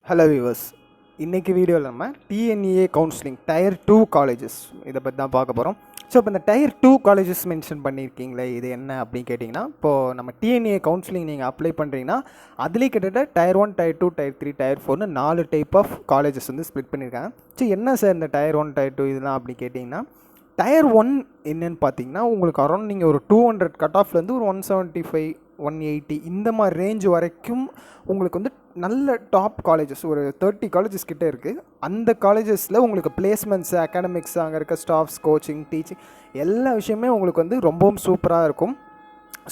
Hello viewers, இன்றைக்கி வீடியோவில் நம்ம டிஎன்இஏ கவுன்சிலிங் டயர் 2 காலேஜஸ் இதை பற்றி தான் பார்க்க போகிறோம். ஸோ இப்போ இந்த டயர் 2 காலேஜஸ் மென்ஷன் பண்ணியிருக்கீங்களே, இது என்ன அப்படின்னு கேட்டிங்கன்னா, இப்போது நம்ம டிஎன்இஏ கவுன்சிலிங் நீங்கள் அப்ளை பண்ணுறீங்கன்னா அதுலேயே கிட்டத்தட்ட டயர் 1, டயர் 2, டயர் 3, டயர் 4னு 4 டைப் ஆஃப் காலேஜஸ் வந்து ஸ்ப்ளிட் பண்ணியிருக்காங்க. ஸோ என்ன சார் இந்த டயர் 1, டயர் 2 இதெல்லாம் அப்படின்னு கேட்டிங்கன்னா, டயர் 1 என்னென்னு பார்த்தீங்கன்னா, உங்களுக்கு அரௌண்ட் நீங்கள் ஒரு 200 கட் ஆஃப்லேருந்து ஒரு 175, 180 இந்த மாதிரி ரேஞ்ச் வரைக்கும் உங்களுக்கு வந்து நல்ல டாப் காலேஜஸ் ஒரு 30 காலேஜஸ் கிட்டே இருக்குது. அந்த காலேஜஸில் உங்களுக்கு பிளேஸ்மெண்ட்ஸ், அகாடமிக்ஸ், அங்கே இருக்க ஸ்டாஃப்ஸ், கோச்சிங், டீச்சிங் எல்லா விஷயமே உங்களுக்கு வந்து ரொம்பவும் சூப்பராக இருக்கும்.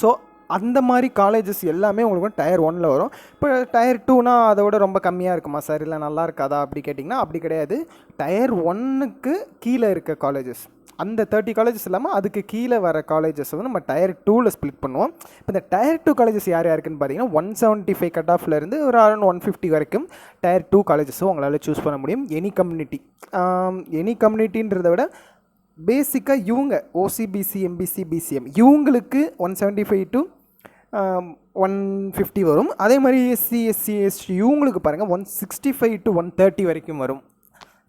ஸோ அந்த மாதிரி காலேஜஸ் எல்லாமே உங்களுக்கு வந்து டயர் 1ல் வரும். இப்போ டயர் 2னா அதோட ரொம்ப கம்மியாக இருக்குமா சார், இல்லை நல்லா இருக்காதா அப்படி கேட்டிங்கன்னா அப்படி கிடையாது. டயர் 1க்கு கீழே இருக்க காலேஜஸ், அந்த 30 காலேஜஸ் இல்லாமல் அதுக்கு கீழே வர காலேஜஸ் வந்து நம்ம டயர் 2ல் ஸ்ப்ளிட் பண்ணுவோம். இப்போ இந்த டயர் 2 காலேஜஸ் யார் யாருக்குன்னு பார்த்தீங்கன்னா 175 கட் ஆஃப்லேருந்து ஒரு அரௌண்ட் 150 வரைக்கும் டயர் 2 காலேஜஸும் உங்களால் சூஸ் பண்ண முடியும். எனி கம்யூனிட்டின்றதை விட பேசிக்காக இவங்க ஓசிபிசி, எம்பிசி, பிசிஎம் இவங்களுக்கு 175 to 150 வரும். அதே மாதிரி எஸ்சி, எஸ்சி, எஸ்டி இவங்களுக்கு பாருங்கள் 165 to 130 வரைக்கும் வரும்.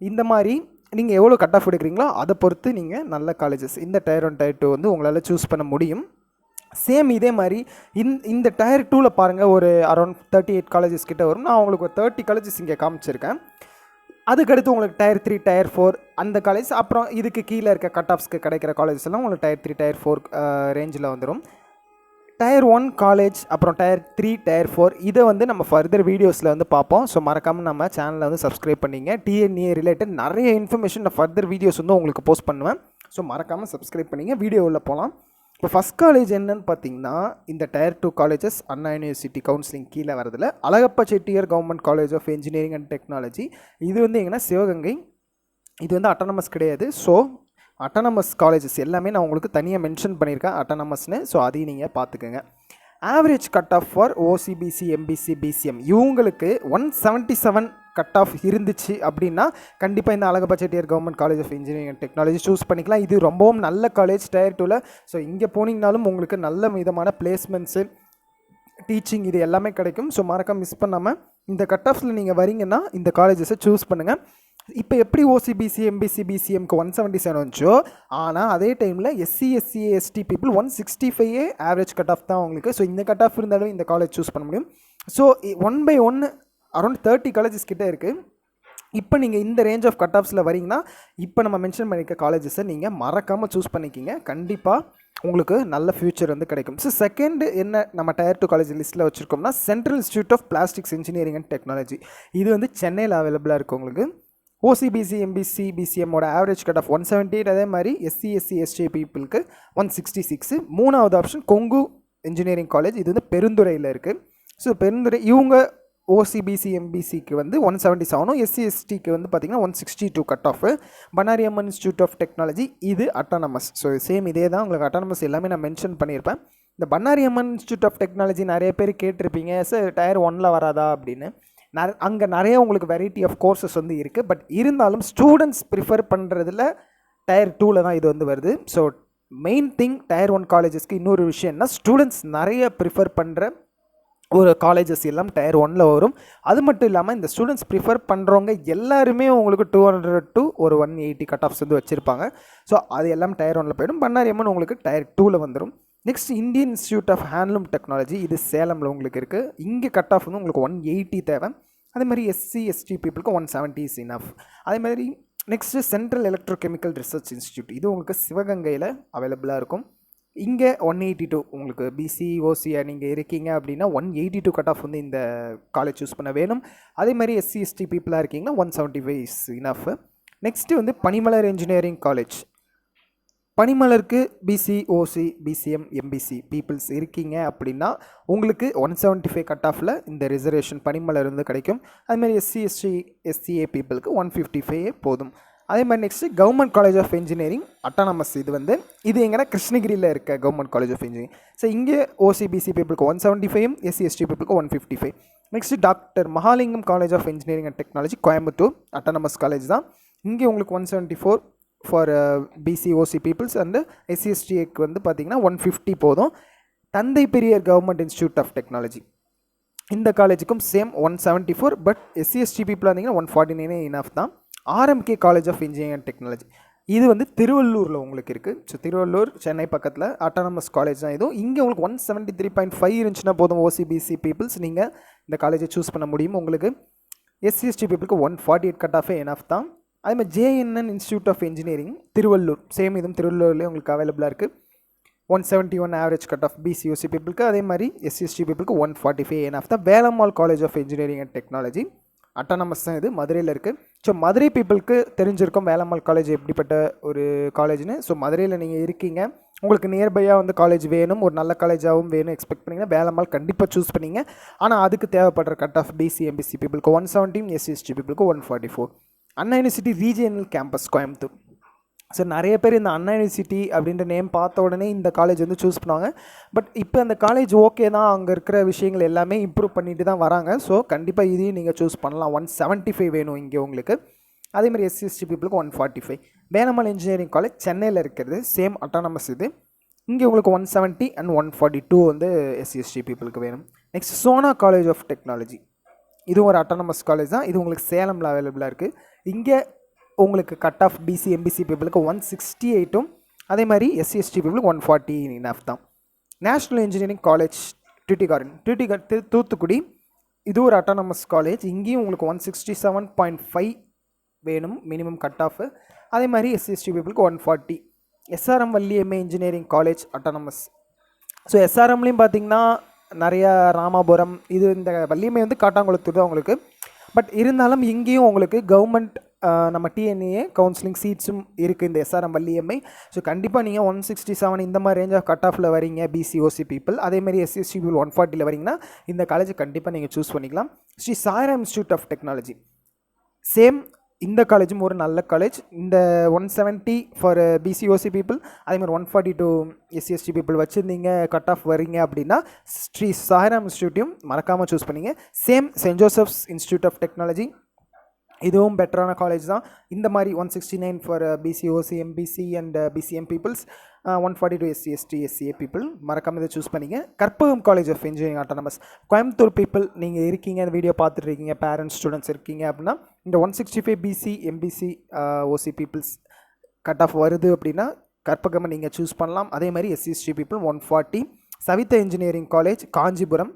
இந்த மாதிரி நீங்கள் எவ்வளோ கட் ஆஃப் எடுக்கிறீங்களோ அதை பொறுத்து நீங்கள் நல்ல காலேஜஸ் இந்த டயர் 1, டயர் 2 வந்து உங்களால் சூஸ் பண்ண முடியும். சேம் இதே மாதிரி இந்த டயர் 2ல் பாருங்கள் ஒரு அரௌண்ட் 38 காலேஜஸ் கிட்டே வரும். நான் உங்களுக்கு ஒரு 30 காலேஜஸ் இங்கே காமிச்சிருக்கேன். அதுக்கடுத்து உங்களுக்கு டயர் 3, டயர் 4 அந்த காலேஜ், அப்புறம் இதுக்கு கீழே இருக்க கட் ஆஃப்ஸ்க்கு கிடைக்கிற காலேஜஸ் எல்லாம் உங்களுக்கு டயர் 3, டயர் 4 ரேஞ்சில் வந்துடும். டயர் 1 காலேஜ், அப்புறம் டயர் 3, டயர் 4 இதை வந்து நம்ம ஃபர்தர் வீடியோஸில் வந்து பார்ப்போம். ஸோ மறக்காமல் நம்ம சேனலில் வந்து சப்ஸ்கிரைப் பண்ணிங்க. டிஎன்ஏ ரிலேட்டட் நிறைய இன்ஃபர்மேஷன் நான் ஃபர்தர் வீடியோஸ் வந்து உங்களுக்கு போஸ்ட் பண்ணுவேன். ஸோ மறக்காமல் சப்ஸ்கிரைப் பண்ணிங்க. வீடியோவில் போகலாம். இப்போ ஃபஸ்ட் காலேஜ் என்னன்னு பார்த்தீங்கன்னா, இந்த tier 2 colleges Anna university counselling கீழே வரதில் Alagappa Chettiar government college of engineering and technology. இது வந்து எங்கன்னா சிவகங்கை. இது வந்து அட்டானமஸ் கிடையாது. ஸோ அட்டானமஸ் காலேஜஸ் எல்லாமே நான் உங்களுக்கு தனியாக மென்ஷன் பண்ணியிருக்கேன் அட்டானமஸ்னு. ஸோ அதையும் நீங்கள் பார்த்துக்கோங்க. Average cut off for OC BC, MBC, BCM இவங்களுக்கு 177 கட் ஆஃப் இருந்துச்சு அப்படின்னா கண்டிப்பாக இந்த Alagappa Chettiar government college of engineering and technology choose பண்ணிக்கலாம். இது ரொம்பவும் நல்ல காலேஜ் டயர் 2ல். ஸோ இங்கே போனீங்கனாலும் உங்களுக்கு நல்ல விதமான பிளேஸ்மெண்ட்ஸு, டீச்சிங் இது எல்லாமே கிடைக்கும். ஸோ மறக்காம மிஸ் பண்ணாமல் இந்த கட் ஆஃப்ஸில் நீங்கள் வரீங்கன்னா இந்த காலேஜஸை சூஸ் பண்ணுங்கள். இப்போ எப்படி ஓசிபிசி, எம்பிசி, பிசிஎம்க்கு 177 வந்துச்சோ, ஆனால் அதே டைமில் SC, SC, ST people 165 average cut off தான் உங்களுக்கு. ஸோ இந்த கட் ஆஃப் இருந்தாலும் இந்த காலேஜ் சூஸ் பண்ண முடியும். ஸோ 1 by 1 அரௌண்ட் 30 காலேஜஸ் கிட்டே இருக்குது. இப்போ நீங்கள் இந்த ரேஞ்ச் ஆஃப் கட் ஆஃப்ஸில் வரீங்கன்னா இப்போ நம்ம மென்ஷன் பண்ணியிருக்க காலேஜஸை நீங்கள் மறக்காமல் சூஸ் பண்ணிக்கிங்க. கண்டிப்பாக உங்களுக்கு நல்ல ஃப்யூச்சர் வந்து கிடைக்கும். ஸோ செகண்ட் என்ன நம்ம டயர் 2 காலேஜ் லிஸ்ட்டில் வச்சுருக்கோம்னா central institute of plastics engineering and technology. இது வந்து சென்னையில் அவைலபிளாக இருக்குது உங்களுக்கு. ஓசிபிசி, எம்பிசி, பிசிஎம்மோட ஆவரேஜ் கட் ஆஃப் 178. அதே மாதிரி எஸ்சி, எஸ்சி, எஸ்டி பீப்புளுக்கு 166. மூணாவது ஆப்ஷன் கொங்கு இன்ஜினியரிங் காலேஜ். இது வந்து பெருந்துறையில் இருக்குது. ஸோ பெருந்துறை இவங்க ஓசிபிசி, எம்பிசிக்கு வந்து 177, எஸ்சி, எஸ்டிக்கு வந்து பார்த்திங்கன்னா 162 cut off. Bannari Amman institute of technology இது அட்டானமஸ். ஸோ சேம் இதே தான் உங்களுக்கு அட்டானமஸ் எல்லாமே நான் மென்ஷன் பண்ணியிருப்பேன். இந்த Bannari Amman institute of technology நிறைய பேர் கேட்டிருப்பீங்க, சார் டயர் 1ல் வராதா அப்படின்னு. அங்கே நிறைய உங்களுக்கு வெரைட்டி ஆஃப் கோர்சஸ் வந்து இருக்குது. பட் இருந்தாலும் ஸ்டூடெண்ட்ஸ் ப்ரிஃபர் பண்ணுறதுல டயர் 2ல் தான் இது வந்து வருது. ஸோ மெயின் திங் டயர் 1 காலேஜஸ்க்கு இன்னொரு விஷயம்னா ஸ்டூடெண்ட்ஸ் நிறைய ப்ரிஃபர் பண்ணுற ஒரு காலேஜஸ் எல்லாம் டயர் 1ல் வரும். அது மட்டும் இல்லாமல் இந்த ஸ்டூடெண்ட்ஸ் ப்ரிஃபர் பண்ணுறவங்க எல்லாருமே உங்களுக்கு 200 to ஒரு 180 கட் ஆஃப்ஸ் வந்து வச்சுருப்பாங்க. ஸோ அது எல்லாம் டயர் 1ல் போயிடும். பண்ணாரி அம்மன் உங்களுக்கு டயர் 2ல் வந்துடும். Next Indian institute of handloom technology, இது சேலமில் உங்களுக்கு இருக்குது. இங்கே கட் ஆஃப் வந்து உங்களுக்கு 180 தேவை. அதே மாதிரி எஸ்சி, எஸ்டி பீப்புளுக்கு 170 இஸ் இனஃப். அதே மாதிரி next central electrochemical research institute, இது உங்களுக்கு சிவகங்கையில் அவைலபிளாக இருக்கும். இங்கே 182 உங்களுக்கு பிசி, ஓசியா நீங்கள் இருக்கீங்க அப்படின்னா 182 கட் ஆஃப் வந்து இந்த காலேஜ் சூஸ் பண்ண வேணும். அதே மாதிரி எஸ்சி, எஸ்டி பீப்புளாக இருக்கீங்கன்னா 175 இஸ் இனஃப். நெக்ஸ்ட்டு வந்து பனிமலர் இன்ஜினியரிங் காலேஜ். பனிமலருக்கு பிசி, ஓசி, பிசிஎம், எம்பிசி பீப்புள்ஸ் இருக்கீங்க அப்படின்னா உங்களுக்கு 175 கட் ஆஃபில் இந்த ரிசர்வேஷன் பனிமலர் வந்து கிடைக்கும். அதுமாதிரி எஸ்சி, எஸ்டி, எஸ்சிஏ பீப்புளுக்கு 155 போதும். அதே மாதிரி next government college of engineering autonomous. இது எங்கன்னா கிருஷ்ணகிரியில் இருக்க government college of engineering. So இங்கே ஓசிபிசி பீப்புளுக்கு 175, எஸ்சி, எஸ்டி பீப்புளுக்கு 155. Next doctor Mahalingam college of engineering and technology Coimbatore autonomous college தான். இங்கே உங்களுக்கு 174 for BC, OC peoples and SC, எஸ்டிக்கு வந்து பார்த்திங்கன்னா 150 போதும். Thanthai Periyar government institute of technology இந்த காலேஜுக்கும் சேம் 174. பட் எஸ்சி எஸ்டி பீப்புளாக இருந்தீங்கன்னா 149 இனஃப் தான். RMK college of engineering and technology, இது வந்து திருவள்ளூரில் உங்களுக்கு இருக்குது. ஸோ திருவள்ளூர் சென்னை பக்கத்தில் அட்டானமஸ் காலேஜ் தான் இதுவும். இங்கே உங்களுக்கு 173.5 இருந்துச்சுன்னா போதும் ஓசிபிசி பீப்புள்ஸ் நீங்கள் இந்த காலேஜை சூஸ் பண்ண முடியும். உங்களுக்கு எஸ்சி எஸ்டி பீப்புளுக்கு 148 கட் ஆஃபே இனஃப் தான். அதேமாதிரி JNN institute of engineering Tiruvallur, same இதுவும் திருவள்ளூர்லேயே உங்களுக்கு அவைலபிளாக இருக்குது. 171 ஆவரேஜ் கட் ஆஃப் பிசிஓசி பீப்புளுக்கு. அதே மாதிரி எஸ்சிஎஸ்டி பீப்புளுக்கு 145 இனஃப் தான். Velammal college of engineering and technology autonomous தான், இது மதுரையில் இருக்குது. ஸோ மதுரை பீப்புளுக்கு தெரிஞ்சிருக்கும் வேலம்மாள் காலேஜ் எப்படிப்பட்ட ஒரு காலேஜ்னு. ஸோ மதுரையில் நீங்கள் இருக்கீங்க, உங்களுக்கு நியர்பையாக வந்து காலேஜ் வேணும், ஒரு நல்ல காலேஜாகவும் வேணும் எக்ஸ்பெக்ட் பண்ணிங்கன்னா வேலம்மாள் கண்டிப்பாக சூஸ் பண்ணிங்க. ஆனால் அதுக்கு தேவைப்படுற கட் ஆஃப் பிசி எம்பிசி பீப்புளுக்கு 117, எஸ்சிஎஸ்டி பீப்புளுக்கு 144. Anna university regional campus Coimbatore. So நிறைய பேர் இந்த அண்ணா யூனிவர்சிட்டி அப்படின்ற நேம் பார்த்த உடனே இந்த காலேஜ் வந்து சூஸ் பண்ணுவாங்க. பட் இப்போ அந்த காலேஜ் ஓகே தான், அங்கே இருக்கிற விஷயங்கள் எல்லாமே இம்ப்ரூவ் பண்ணிட்டு தான் வராங்க. ஸோ கண்டிப்பாக இதையும் நீங்கள் சூஸ் பண்ணலாம். 175 வேணும் இங்கே உங்களுக்கு. அதேமாதிரி எஸ்சிஎஸ்டி பீப்புளுக்கு 145. வேலம்மாள் இன்ஜினியரிங் காலேஜ் சென்னையில் இருக்கிறது, சேம் அட்டானமஸ் இது. இங்கே உங்களுக்கு 170 அண்ட் 142 வந்து எஸ்சிஎஸ்டி பீப்புளுக்கு வேணும். Next Sona college of technology, இதுவும் ஒரு அட்டானமஸ் காலேஜ் தான். இது உங்களுக்கு சேலமில் அவைலபிளாக இருக்குது. இங்கே உங்களுக்கு கட் ஆஃப் பிசி எம்பிசி பீப்புளுக்கு 168ம், அதே மாதிரி எஸ்சிஎஸ்டி பீப்புளுக்கு 140 இனஃப் தான். National engineering college duty Thoothukudi, இது ஒரு அட்டானமஸ் காலேஜ். இங்கேயும் உங்களுக்கு 167.5 வேணும் மினிமம் கட் ஆஃப். அதே மாதிரி எஸ்சிஎஸ்டி பீப்புளுக்கு 140. SRM Valliammai engineering college autonomous. So எஸ்ஆர்எம்லேயும் பார்த்தீங்கன்னா நிறையா ராமாபுரம், இது இந்த வள்ளியம்மை வந்து காட்டாங்குளத்தூர் தான் உங்களுக்கு. பட் இருந்தாலும் இங்கேயும் உங்களுக்கு கவர்மெண்ட் நம்ம டிஎன்ஏ கவுன்சிலிங் சீட்ஸும் இருக்குது இந்த எஸ்ஆர்எம் வள்ளியம்மை. ஸோ கண்டிப்பாக நீங்கள் 167 இந்த மாதிரி ரேஞ்ச் ஆஃப் கட் ஆஃபில் வரீங்க பிசிஓசி பீப்புள், அதேமாதிரி எஸ்சிஎஸ்டி பீப்புள் 140 வரீங்கன்னா இந்த காலேஜ் கண்டிப்பாக நீங்கள் சூஸ் பண்ணிக்கலாம். Sri Sairam institute of technology, same இந்த காலேஜும் ஒரு நல்ல காலேஜ். இந்த 170 ஃபார் பிசிஓசி பீப்புள், அதேமாதிரி 142 எஸ்சிஎஸ்டி பீப்புள் வச்சுருந்தீங்க கட் ஆஃப் வரீங்க அப்படின்னா ஸ்ரீ சாய்ராம் இன்ஸ்டியூட்டையும் மறக்காமல் சூஸ் பண்ணிங்க. Same Saint Joseph's institute of technology, இதுவும் பெட்டரான காலேஜ் தான். இந்த மாதிரி 169 for BC OC MBC and BCM peoples, 142 SC ST SCA people, மறக்காமல் இதை சூஸ் பண்ணிங்க. Karpagam college of engineering autonomous Coimbatore people நீங்கள் இருக்கீங்க, இந்த வீடியோ பார்த்துட்டு இருக்கீங்க, பேரண்ட்ஸ் ஸ்டூடெண்ட்ஸ் இருக்கீங்க அப்படின்னா இந்த 165 BC MBC OC peoples cut off வருது அப்படின்னா கற்பகமாக நீங்கள் சூஸ் பண்ணலாம். அதே மாதிரி SC ST people 140. Saveetha engineering college Kanchipuram,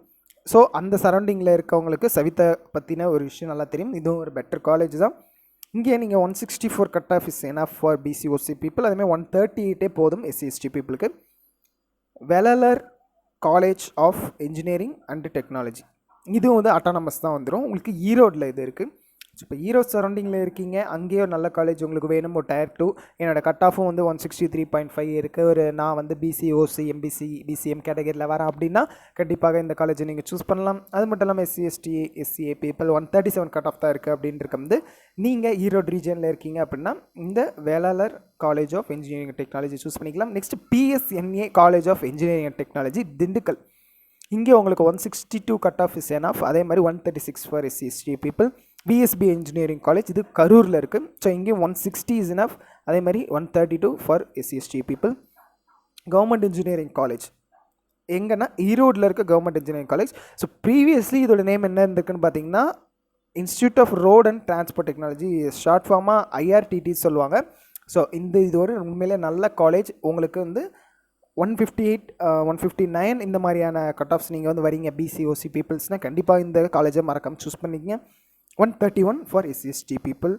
so அந்த சரௌண்டிங்கில் இருக்கவங்களுக்கு சவிதா பற்றின ஒரு விஷயம் நல்லா தெரியும். இதுவும் ஒரு பெட்டர் காலேஜ் தான். இங்கே நீங்கள் 164 cut off is enough for BC OC people, அதேமாதிரி 138 போதும் எஸ்சிஎஸ்டி பீப்புளுக்கு. Velalar college of engineering and technology, இதுவும் வந்து அட்டானமஸ் தான் வந்துடும் உங்களுக்கு. ஈரோடில் இது இருக்குது. ஸோ இப்போ ஈரோடு சரௌண்டிங்கில் இருக்கீங்க, அங்கேயே ஒரு நல்ல காலேஜ் உங்களுக்கு வேணும், ஒரு டயர் 2. என்னோடய கட் ஆஃபும் வந்து 163.5 இருக்குது. ஒரு நான் வந்து பிசிஓசி எம்பிசி பிசிஎம் கேட்டகரியில் வரேன் அப்படின்னா கண்டிப்பாக இந்த காலேஜை நீங்கள் சூஸ் பண்ணலாம். அது மட்டும் இல்லாமல் SC ST SCA people 137 cut off தான் இருக்குது அப்படின்ட்டு வந்து நீங்கள் ஈரோடு ரீஜனில் இருக்கீங்க அப்படின்னா இந்த Velalar college of engineering and technology choose பண்ணிக்கலாம். Next PSNA college of engineering and technology Dindigul, இங்கே உங்களுக்கு 162 கட் ஆஃப் இஸ் எனஃப். அதே மாதிரி 136 for SC ST people. VSB engineering college, இது கரூரில் இருக்குது. ஸோ இங்கேயும் 160 இஸ் எனஃப். அதே மாதிரி 132 for SC ST people. Government engineering college எங்கன்னா ஈரோடில் இருக்க government engineering college. So previously இதோட நேம் என்ன இருந்திருக்குன்னு பார்த்தீங்கன்னா institute of road and transport technology, short ஃபார்மாக ஐஆர்டிடி சொல்லுவாங்க. ஸோ இது ஒரு உண்மையிலே நல்ல காலேஜ். உங்களுக்கு வந்து 158 159 இந்த மாதிரியான கட் ஆஃப்ஸ் நீங்கள் வந்து வரீங்க பிசிஓசி பீப்புள்ஸ்னால் கண்டிப்பாக இந்த காலேஜை மறக்காமல் சூஸ் பண்ணிக்கங்க. 131 for SC ST people.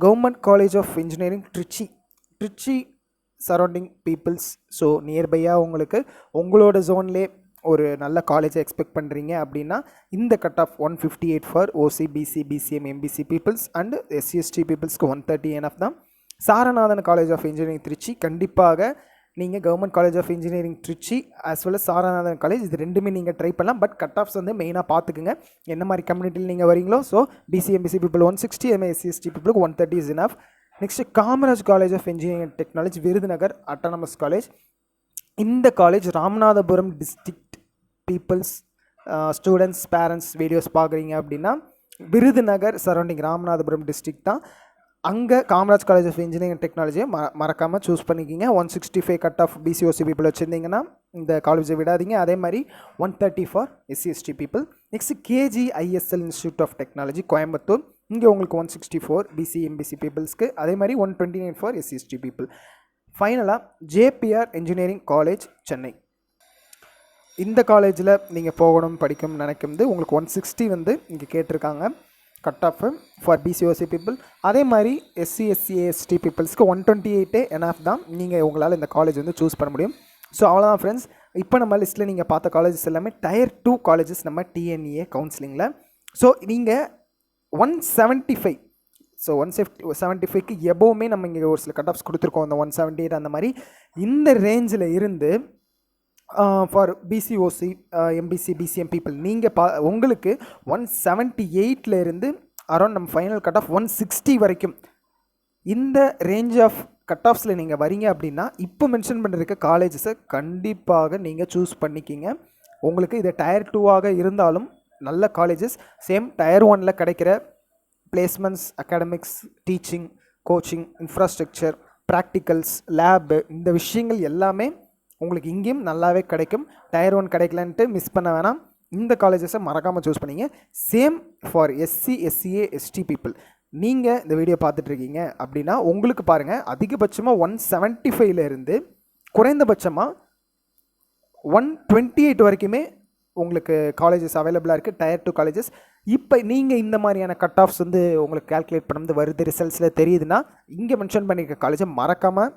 Government college of engineering Trichy surrounding peoples. So நியர்பையாக உங்களுக்கு உங்களோட ஜோன்லே ஒரு நல்ல காலேஜை எக்ஸ்பெக்ட் பண்ணுறீங்க அப்படின்னா இந்த cut off 158 for OC BC BCM MBC peoples and SC ST பீப்புள்ஸ்க்கு 130 எனஃப் தான். Saranathan college of engineering Tiruchi, கண்டிப்பாக நீங்கள் government college of engineering Tiruchi as well Saranathan college, இது ரெண்டுமே நீங்கள் ட்ரை பண்ணலாம். பட் கட் ஆஃப்ஸ் வந்து மெயினாக பார்த்துக்குங்க என்ன மாதிரி கம்யூனிட்டியில் நீங்கள் வரீங்களோ. ஸோ பிசிஎம்பிசி பீப்புள் 160, அதுமாதிரி எஸ்சிஎஸ்டி பீப்புளுக்கு 130 is enough. Next Kamaraj college of engineering and technology Virudhunagar autonomous college. இந்த college Ramanathapuram district peoples students parents videos பார்க்குறீங்க அப்படின்னா விருதுநகர் சரௌண்டிங் ராமநாதபுரம் டிஸ்ட்ரிக்ட் தான். அங்கே Kamaraj college of engineering and டெக்னாலஜியை மறக்காமல் சூஸ் பண்ணிக்கிங்க. 165 கட் ஆஃப் பிசிஓசி பீப்புள் வச்சுருந்தீங்கன்னா இந்த காலேஜை விடாதீங்க. அதே மாதிரி 130 for SC/ST people. Next KGISL institute of technology Coimbatore, இங்கே உங்களுக்கு 164 BC MBC பீப்புள்ஸ்க்கு, அதே மாதிரி 129 ஃபார் SC/ST பீப்புள். ஃபைனலாக JPR இன்ஜினியரிங் காலேஜ் சென்னை, இந்த காலேஜில் நீங்கள் போகணும் படிக்கணும்னு நினைக்கிறது உங்களுக்கு 160 வந்து இங்கே கேட்டிருக்காங்க cut off for BCOC people. அதே மாதிரி SC/ST பீப்புள்ஸ்க்கு 128 என்எஃப் தான் நீங்கள் உங்களால் இந்த காலேஜ் வந்து சூஸ் பண்ண முடியும். ஸோ அவ்வளோதான் ஃப்ரெண்ட்ஸ். இப்போ நம்ம லிஸ்ட்டில் நீங்கள் பார்த்த காலேஜஸ் எல்லாமே Tier 2 காலேஜஸ் நம்ம TNEA கவுன்சிலிங்கில். ஸோ நீங்கள் 175 ஸோ 175க்கு எபோவுமே நம்ம இங்கே ஒரு சில கட் ஆஃப்ஸ் கொடுத்துருக்கோம். அந்த 178 அந்த மாதிரி இந்த ரேஞ்சில் இருந்து for BCOC MBC BCM people நீங்கள் உங்களுக்கு 178 இருந்து அரௌண்ட் நம்ம ஃபைனல் கட் ஆஃப் 160 வரைக்கும் இந்த ரேஞ்ச் ஆஃப் கட் ஆஃப்ஸில் நீங்கள் வரீங்க அப்படின்னா இப்போ மென்ஷன் பண்ணிருக்க காலேஜஸை கண்டிப்பாக நீங்கள் சூஸ் பண்ணிக்கிங்க. உங்களுக்கு இது Tier 2 இருந்தாலும் நல்ல காலேஜஸ், சேம் Tier 1 கிடைக்கிற placements, academics, teaching, coaching, infrastructure, practicals, lab, இந்த விஷயங்கள் எல்லாமே உங்களுக்கு இங்கேயும் நல்லாவே கிடைக்கும். Tier 1 கிடைக்கலன்ட்டு மிஸ் பண்ண வேணாம். இந்த காலேஜஸை மறக்காமல் சூஸ் பண்ணிங்க. Same for SC SCA ST people. நீங்கள் இந்த வீடியோ பார்த்துட்ருக்கீங்க அப்படின்னா உங்களுக்கு பாருங்கள், அதிகபட்சமாக 175 இருந்து குறைந்தபட்சமாக 128 வரைக்குமே உங்களுக்கு காலேஜஸ் அவைலபிளாக இருக்குது, Tier 2 காலேஜஸ். இப்போ நீங்கள் இந்த மாதிரியான கட் ஆஃப்ஸ் வந்து உங்களுக்கு கால்குலேட் பண்ணுறது வருது, ரிசல்ட்ஸில் தெரியுதுன்னா இங்கே மென்ஷன் பண்ணியிருக்க காலேஜை மறக்காமல்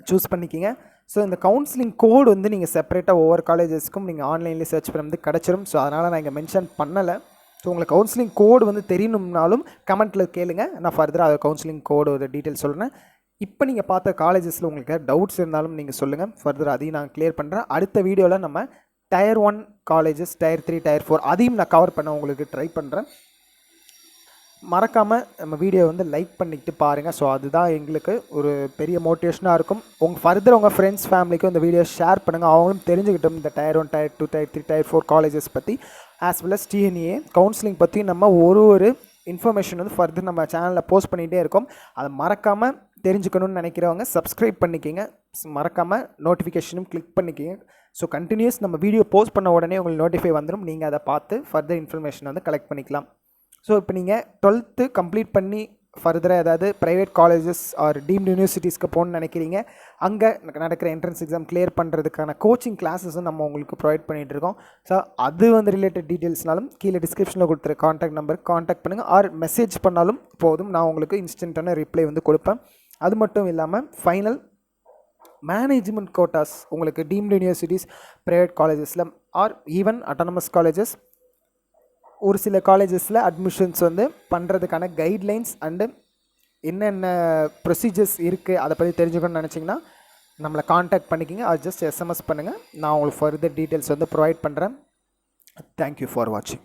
சூஸ் பண்ணிக்கிங்க. ஸோ இந்த கவுன்சிலிங் கோடு வந்து நீங்கள் செப்பரேட்டாக ஒவ்வொரு காலேஜஸ்க்கும் நீங்கள் ஆன்லைன்லேயே சர்ச் பண்ணுறது கிடச்சிரும். ஸோ அதனால் நான் இங்கே மென்ஷன் பண்ணலை. ஸோ உங்களுக்கு கவுன்சிலிங் கோடு வந்து தெரியணும்னாலும் கமெண்ட்டில் கேளுங்க, நான் ஃபர்தராக அதை கவுன்சிலிங் கோடு ஒரு டீட்டெயில் சொல்கிறேன். இப்போ நீங்கள் பார்த்த காலேஜஸில் உங்களுக்கு டவுட்ஸ் இருந்தாலும் நீங்கள் சொல்லுங்கள், ஃபர்தர் அதையும் நான் கிளியர் பண்ணுறேன். அடுத்த வீடியோவில் நம்ம Tier 1 காலேஜஸ், Tier 3, Tier 4 அதையும் நான் கவர் பண்ண உங்களுக்கு ட்ரை பண்ணுறேன். மறக்காமல் நம்ம வீடியோ வந்து லைக் பண்ணிக்கிட்டு பாருங்கள். ஸோ அதுதான் எங்களுக்கு ஒரு பெரிய மோட்டிவேஷனாக இருக்கும். ஃபர்தர் உங்கள் ஃப்ரெண்ட்ஸ் ஃபேமிலிக்கும் இந்த வீடியோ ஷேர் பண்ணுங்கள், அவங்களும் தெரிஞ்சுக்கிட்டோம் இந்த Tier 1, Tier 2, Tier 3, Tier 4 colleges பற்றி, as well as TNEA counselling பற்றி நம்ம ஒரு இன்ஃபர்மேஷன் வந்து ஃபர்தர் நம்ம சேனலில் போஸ்ட் பண்ணிகிட்டே இருக்கோம். அதை மறக்காமல் தெரிஞ்சுக்கணும்னு நினைக்கிறவங்க சப்ஸ்கிரைப் பண்ணிக்கிங்க, மறக்காமல் நோட்டிஃபிகேஷனும் கிளிக் பண்ணிக்கிங்க. ஸோ கண்டினியூஸ் நம்ம வீடியோ போஸ்ட் பண்ண உடனே உங்களுக்கு நோட்டிஃபை வந்துடும், நீங்கள் அதை பார்த்து ஃபர்தர் இன்ஃபர்மேஷன் வந்து கலெக்ட் பண்ணிக்கலாம். ஸோ இப்போ நீங்கள் 12th கம்ப்ளீட் பண்ணி ஃபர்தராக ஏதாவது ப்ரைவேட் காலேஜஸ் ஆர் டீம்டு யூனிவர்சிட்டிஸ்க்கு போகணுன்னு நினைக்கிறீங்க, அங்கே நடக்கிற என்ட்ரன்ஸ் எக்ஸாம் கிளியர் பண்ணுறதுக்கான கோச்சிங் கிளாஸஸும் நம்ம உங்களுக்கு ப்ரொவைட் பண்ணிகிட்ருக்கோம். ஸோ அது வந்து ரிலேட்டட் டீட்டெயில்ஸ்னாலும் கீழே டிஸ்கிரிப்ஷனில் கொடுத்துரு காண்டாக்ட் நம்பருக்கு காண்டாக்ட் பண்ணுங்கள், ஆர் மெசேஜ் பண்ணாலும் போதும், நான் உங்களுக்கு இன்ஸ்டன்ட்டான ரிப்ளை வந்து கொடுப்பேன். அது மட்டும் இல்லாமல் ஃபைனல் மேனேஜ்மெண்ட் கோட்டாஸ் உங்களுக்கு டீம்டு யூனிவர்சிட்டிஸ், ப்ரைவேட் காலேஜஸில் ஆர் ஈவன் அட்டானமஸ் காலேஜஸ், ஒரு சில காலேஜஸில் அட்மிஷன்ஸ் வந்து பண்ணுறதுக்கான கைட்லைன்ஸ் அண்டு என்னென்ன ப்ரொசீஜர்ஸ் இருக்குது அதை பற்றி தெரிஞ்சுக்கணும்னு நினச்சிங்கன்னா நம்மளை காண்டாக்ட் பண்ணிக்கிங்க, அது ஜஸ்ட் SMS பண்ணுங்கள், நான் உங்களுக்கு ஃபர்தர் டீட்டெயில்ஸ் வந்து ப்ரொவைட் பண்ணுறேன். தேங்க்யூ ஃபார் வாட்சிங்.